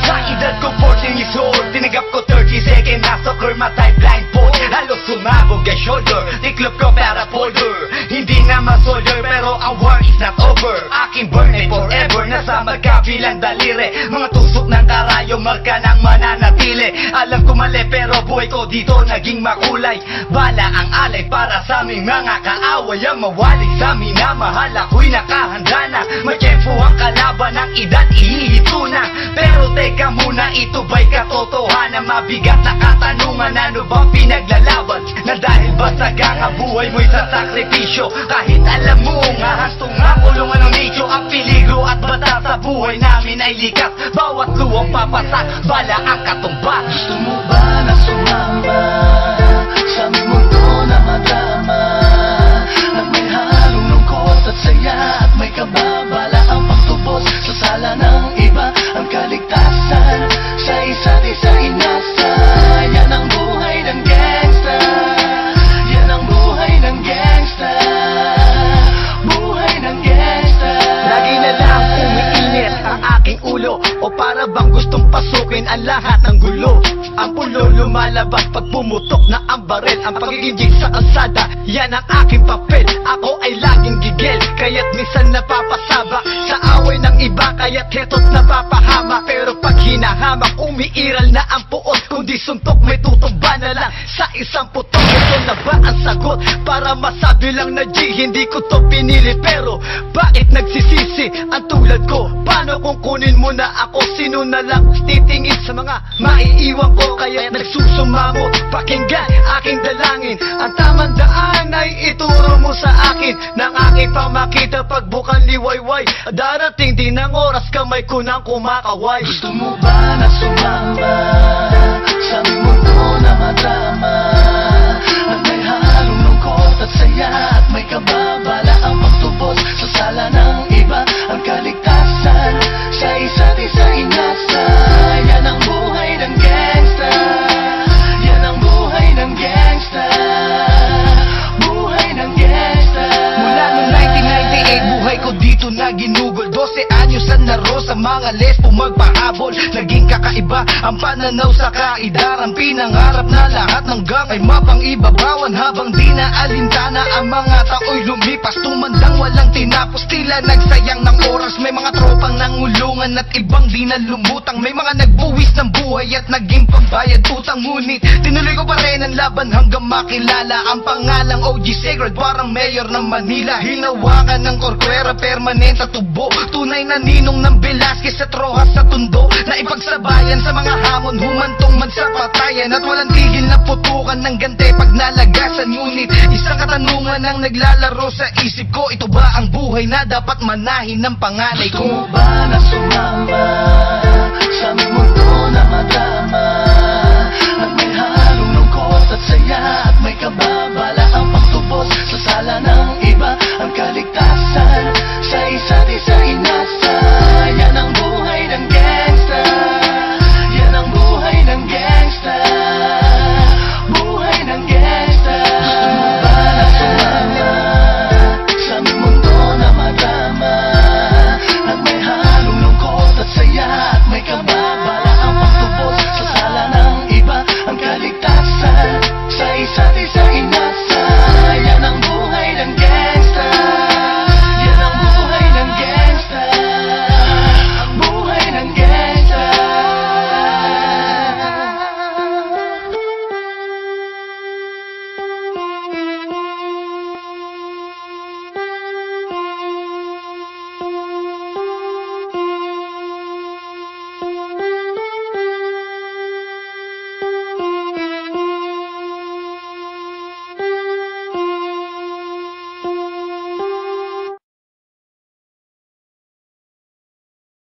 Sa edad ko 14 years old, tinagap ko 30 second na soccer, matay blindfold. Halos sumabog ang shoulder, tiklop ko para folder. Hindi nga masolder pero ang war is not over. Aking burn ay forever, nasa magkabilang daliri. Mga tusok ng karayo, marka ng mananatili. Alam ko mali pero buhay ko dito naging makulay. Bala ang alay para sa aming mga kaaway. Ang mawali sa minamahal, ako'y nakahanda na. May tempo ang kalaban ng edad, ihihito na. Pero teka muna, ito ba'y katotohanan? Mabigat na katanungan, ano ba pinaglalaban? Na dahil ba sagang buhay mo'y sa sakripisyo? Kahit alam mo nga hastong nga kulungan ng nicho. Ang peligro at bata sa buhay namin ay likas. Bawat luwang papasak, bala ang katumba. Gusto mo ba na sumama sa aming mundo na madama? Na may halong lungkot at saya at may kababala ang pagtubos sa sala ng iba. Ang kaligtasan sa isa't isa inasa. Yan ang buhay ng gangsta. Yan ang buhay ng gangsta. Buhay ng gangsta. Lagi na lang umiinit ang aking ulo, o para bang gustong pasukin ang lahat ng gulo. Ang pulo lumalabas pag pumutok na ang baril. Ang pagiging sa kalsada, yan ang aking papel. Ako ay laging gigil, kaya't minsan napapasaba sa away ng iba, kaya't heto't napapahama. Pero pag hinahamak, umiiral na ang puot. Kundi suntok, may tutumba na lang sa isang putok. Ito na ba ang sagot? Para masabi lang na G, hindi ko to pinili. Pero bakit nagsisisi ang tulad ko? Paano kung kunin mo na ako? Sino na lang titingin sa mga maiiwan ko? Kaya nagsusumamo, pakinggan aking dalangin. Ang tamang daan ay ituro mo sa akin. Nang aking pamakita pagbukan liwayway. Darating din ang oras, kamay ko nang kumakaway. Gusto mo ba na sumama sa aming mundo na madama? Na may halong lungkot at saya at may kababala ang pagtubos sa sala ng iba. Ang kaligtasan sa isa't isa inasa. Yan ang buhay ng gangsta. Yan ang buhay ng gangsta. Buhay ng gangsta. Mula noong 1998, buhay ko dito na ginugol. 12 anyos ang naro sa mga lesbo magpahabol. Naging kakaiba ang pananaw sa kaidaran. Pinangarap na lahat ng gang ay mapang-ibabawan. Habang di na alintana ang mga tao'y lumipas. Tumandang walang tinapos, tila nagsayang ng oras. May mga tropang nangulungan at ibang di na lumutang. May mga nagbuwis ng buhay at naging pambayad utang. Ngunit tinuloy ko pa rin ang laban hanggang makilala ang pangalang OG Sacred, parang mayor ng Manila. Hinawakan ng korkwera, permanent at tubo. Tunay na ninong ng Velasquez at Rojas sa tundo. Na ipagsabayan sa mga hamon, humantong man sa patayan. At walang tigil na putukan ng gante pag nalagasan. Ngunit isang katanungan ang naglalaro sa isip ko. Ito ba ang buhay na dapat manahin ng panganay Gusto ko? mo ba na sumama sa aming